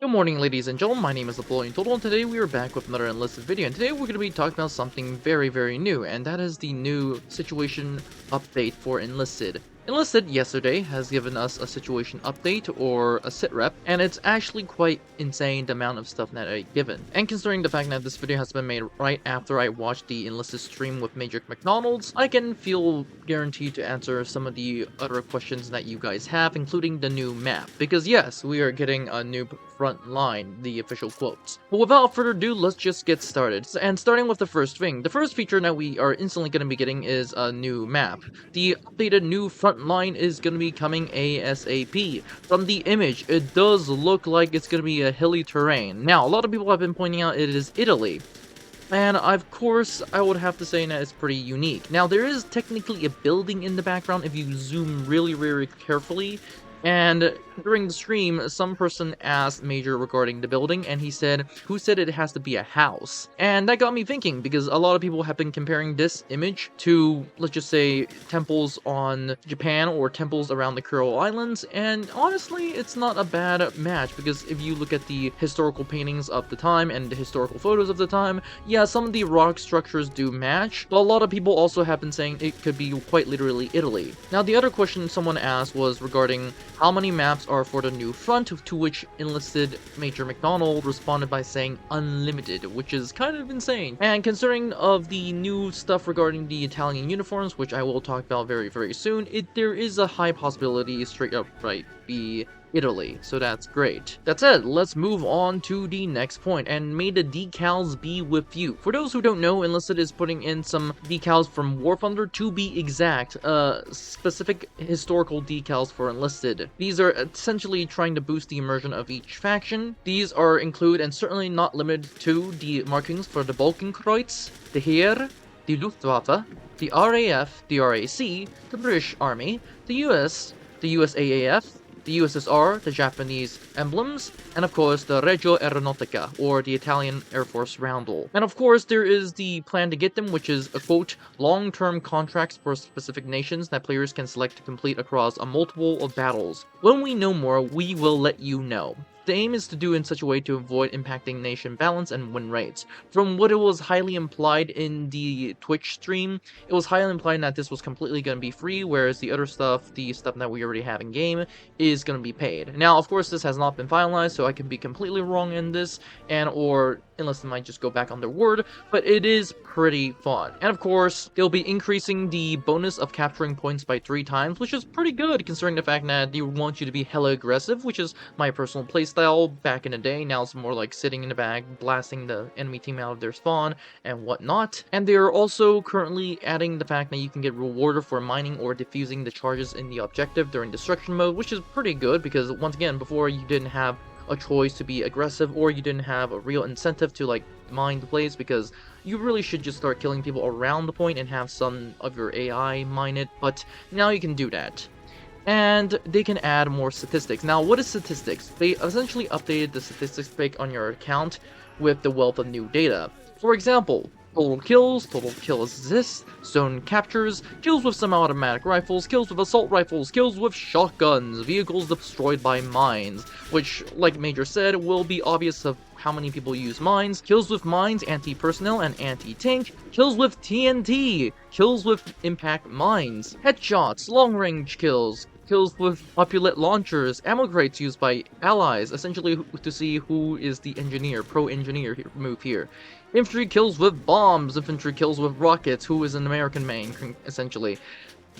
Good morning, ladies and gentlemen. My name is Napoleon, and today we are back with another Enlisted video. And today we're going to be talking about something very new, and that is the new situation update for Enlisted. Enlisted yesterday has given us a situation update, or a sitrep, and it's actually quite insane the amount of stuff that I've given. And considering the fact that this video has been made right after I watched the Enlisted stream with Major McDonald's, I can feel guaranteed to answer some of the other questions that you guys have, including the new map. Because yes, we are getting a new Frontline, the official quotes. But without further ado, let's just get started. And starting with the first thing, the first feature that we are instantly going to be getting is a new map. The updated new Frontline is going to be coming ASAP. From the image, it does look like it's going to be a hilly terrain. Now, a lot of people have been pointing out it is Italy. And of course, I would have to say that it's pretty unique. Now, there is technically a building in the background if you zoom really carefully. And during the stream, some person asked Major regarding the building, and he said, who said it has to be a house? And that got me thinking, because a lot of people have been comparing this image to, let's just say, temples on Japan or temples around the Kuril Islands, and honestly, it's not a bad match, because if you look at the historical paintings of the time and the historical photos of the time, yeah, some of the rock structures do match, but a lot of people also have been saying it could be quite literally Italy. Now, the other question someone asked was regarding how many maps are for the new front, to which Enlisted Major McDonald responded by saying unlimited, which is kind of insane. And considering of the new stuff regarding the Italian uniforms, which I will talk about very soon, there is a high possibility straight up be Italy, so that's great. That said, let's move on to the next point, and may the decals be with you. For those who don't know, Enlisted is putting in some decals from War Thunder, to be exact, specific historical decals for Enlisted. These are essentially trying to boost the immersion of each faction. These are include, and certainly not limited to, the markings for the Balkenkreuz, the Heer, the Luftwaffe, the RAF, the RAC, the British Army, the US, the USAAF, the USSR, the Japanese emblems, and of course the Regio Aeronautica, or the Italian Air Force roundel. And of course there is the plan to get them, which is a quote, long-term contracts for specific nations that players can select to complete across a multiple of battles. When we know more, we will let you know. The aim is to do in such a way to avoid impacting nation balance and win rates. From what it was highly implied in the Twitch stream, it was highly implied that this was completely going to be free, whereas the other stuff, the stuff that we already have in game, is going to be paid. Now, of course, this has not been finalized, so I can be completely wrong in this, or Enlisted might just go back on their word, but it is pretty fun. And of course, they'll be increasing the bonus of capturing points by 3 times, which is pretty good considering the fact that they want you to be hella aggressive, which is my personal playstyle back in the day. Now it's more like sitting in the back, blasting the enemy team out of their spawn and whatnot. And they're also currently adding the fact that you can get rewarded for mining or defusing the charges in the objective during destruction mode, which is pretty good because once again, before you didn't have a choice to be aggressive, or you didn't have a real incentive to like mine the place, because you really should just start killing people around the point and have some of your AI mine it, but now you can do that. And they can add more statistics. Now, what is statistics? They essentially updated the statistics pick on your account with the wealth of new data. For example, total kills, total kill assists, zone captures, kills with semi-automatic rifles, kills with assault rifles, kills with shotguns, vehicles destroyed by mines, which, like Major said, will be obvious of how many people use mines, kills with mines, anti-personnel, and anti-tank, kills with TNT, kills with impact mines, headshots, long-range kills, kills with opulent launchers, ammo crates used by allies, essentially to see who is the engineer, pro-engineer move here. Infantry kills with bombs, infantry kills with rockets, who is an American main, essentially.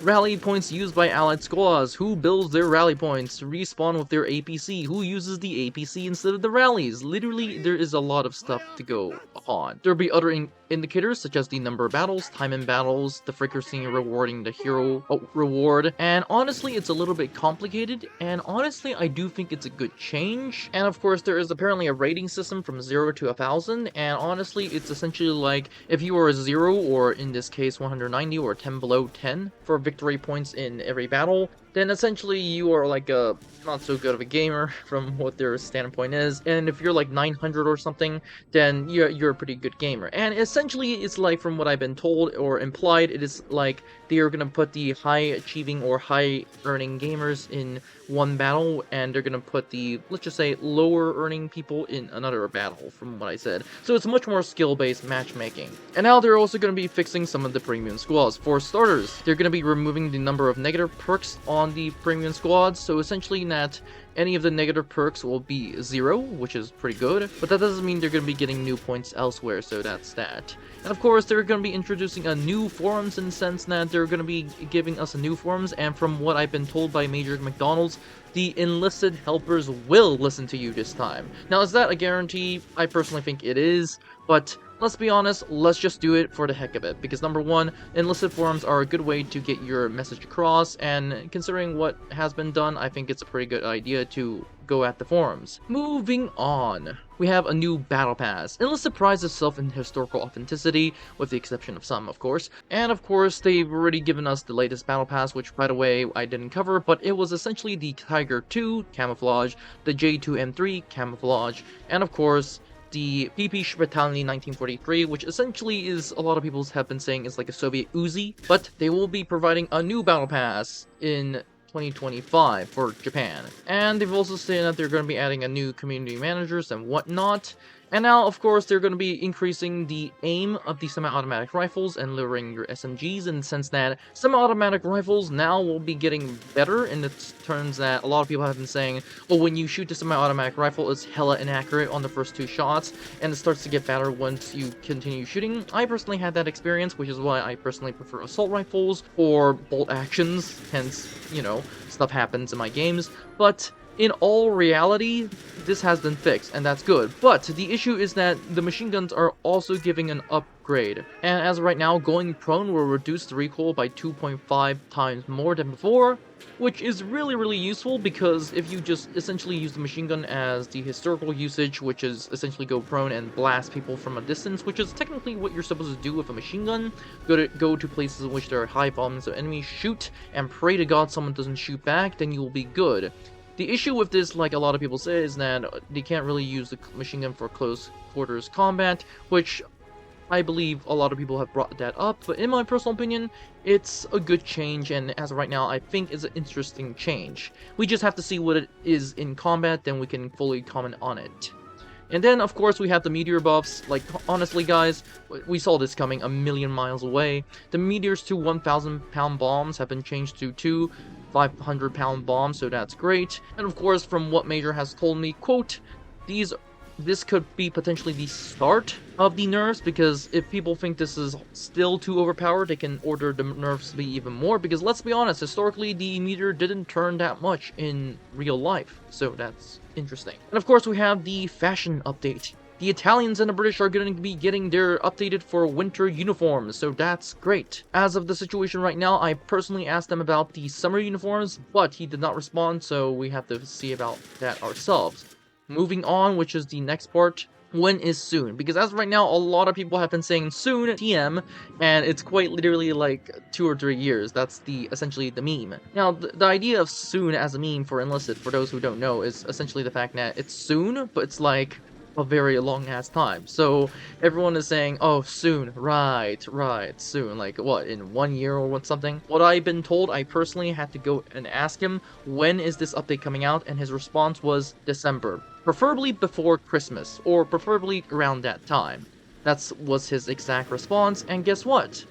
Rally points used by allied squads, who builds their rally points, respawn with their APC, who uses the APC instead of the rallies. Literally, there is a lot of stuff to go on. There'll be other indicators such as the number of battles, time in battles, the frequency rewarding the hero reward, and honestly it's a little bit complicated, and honestly I do think it's a good change. And of course there is apparently a rating system from 0 to 1000, and honestly it's essentially like if you are a 0, or in this case 190, or 10 below 10 for victory points in every battle, then essentially you are like a not so good of a gamer from what their standpoint is. And if you're like 900 or something, then you're a pretty good gamer. And essentially it's like, from what I've been told or implied, it is like they are gonna put the high achieving or high earning gamers in one battle, and they're gonna put the, let's just say, lower earning people in another battle, from what I said. So it's much more skill-based matchmaking. And now they're also gonna be fixing some of the premium squads. For starters, they're gonna be removing the number of negative perks on the premium squads, so essentially that any of the negative perks will be 0, which is pretty good, but that doesn't mean they're going to be getting new points elsewhere, so that's that. And of course, they're going to be introducing a new forums, in the sense that they're going to be giving us a new forums, and from what I've been told by Major McDonald's, the enlisted helpers will listen to you this time. Now, is that a guarantee? I personally think it is, but let's be honest, let's just do it for the heck of it, because number one, enlisted forums are a good way to get your message across, and considering what has been done, I think it's a pretty good idea to go at the forums. Moving on, we have a new battle pass. Enlisted prides itself in historical authenticity, with the exception of some, of course. And of course, they've already given us the latest battle pass, which, by the way, I didn't cover, but it was essentially the Tiger 2 camouflage, the J2M3 camouflage, and of course, the PP Battalion 1943, which essentially is, a lot of people have been saying, is like a Soviet Uzi, but they will be providing a new battle pass in 2025 for Japan. And they've also said that they're going to be adding a new community managers and whatnot. And now, of course, they're going to be increasing the aim of the semi-automatic rifles and lowering your SMGs, in the sense that semi-automatic rifles now will be getting better, in the terms that a lot of people have been saying, well, when you shoot the semi-automatic rifle, it's hella inaccurate on the first 2 shots, and it starts to get better once you continue shooting. I personally had that experience, which is why I personally prefer assault rifles or bolt actions, hence, you know, stuff happens in my games, but in all reality, this has been fixed, and that's good. But the issue is that the machine guns are also giving an upgrade. And as of right now, going prone will reduce the recoil by 2.5 times more than before, which is really useful, because if you just essentially use the machine gun as the historical usage, which is essentially go prone and blast people from a distance, which is technically what you're supposed to do with a machine gun, go to places in which there are high volumes of enemies, shoot, and pray to God someone doesn't shoot back, then you will be good. The issue with this, like a lot of people say, is that they can't really use the machine gun for close quarters combat, which I believe a lot of people have brought that up, but in my personal opinion, it's a good change, and as of right now, I think it's an interesting change. We just have to see what it is in combat, then we can fully comment on it. And then, of course, we have the meteor buffs. Like, honestly, guys, we saw this coming a million miles away. The meteors to 1,000-pound bombs have been changed to 2 500-pound bombs, so that's great. And of course, from what Major has told me, quote, this could be potentially the start of the nerfs, because if people think this is still too overpowered, they can order the nerfs to be even more, because let's be honest, historically, the meteor didn't turn that much in real life, so that's interesting. And of course, we have the fashion update. The Italians and the British are going to be getting their updated for winter uniforms, so that's great. As of the situation right now, I personally asked them about the summer uniforms, but he did not respond, so we have to see about that ourselves. Moving on, which is the next part, when is soon? Because as of right now, a lot of people have been saying soon TM, and it's quite literally like 2 or 3 years. That's essentially the meme. Now, the idea of soon as a meme for Enlisted, for those who don't know, is essentially the fact that it's soon, but it's like a very long ass time. So everyone is saying, oh, soon, right, soon, like what, in 1 year or what, something? What I've been told, I personally had to go and ask him, when is this update coming out? And his response was December, preferably before Christmas, or preferably around that time. That was his exact response, and guess what?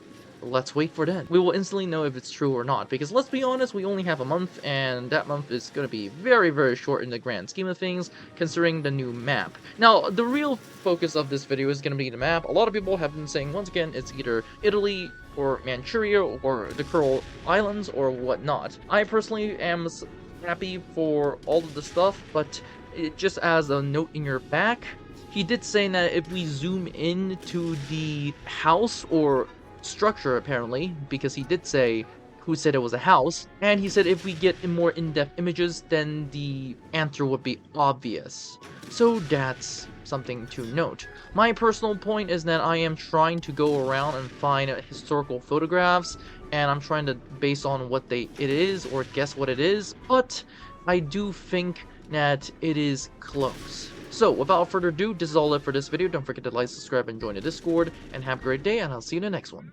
Let's wait for that. We will instantly know if it's true or not, because let's be honest, we only have a month, and that month is going to be very short in the grand scheme of things, considering the new map. Now, the real focus of this video is going to be the map. A lot of people have been saying, once again, it's either Italy, or Manchuria, or the Kuril Islands, or whatnot. I personally am happy for all of the stuff, but just as a note in your back, he did say that if we zoom in to the house, or structure apparently, because he did say who said it was a house, and he said if we get more in-depth images, then the answer would be obvious. So that's something to note. My personal point is that I am trying to go around and find historical photographs and I'm trying to base on what it is or guess what it is, but I do think that it is close. So, without further ado, this is all it for this video. Don't forget to like, subscribe, and join the Discord, and have a great day, and I'll see you in the next one.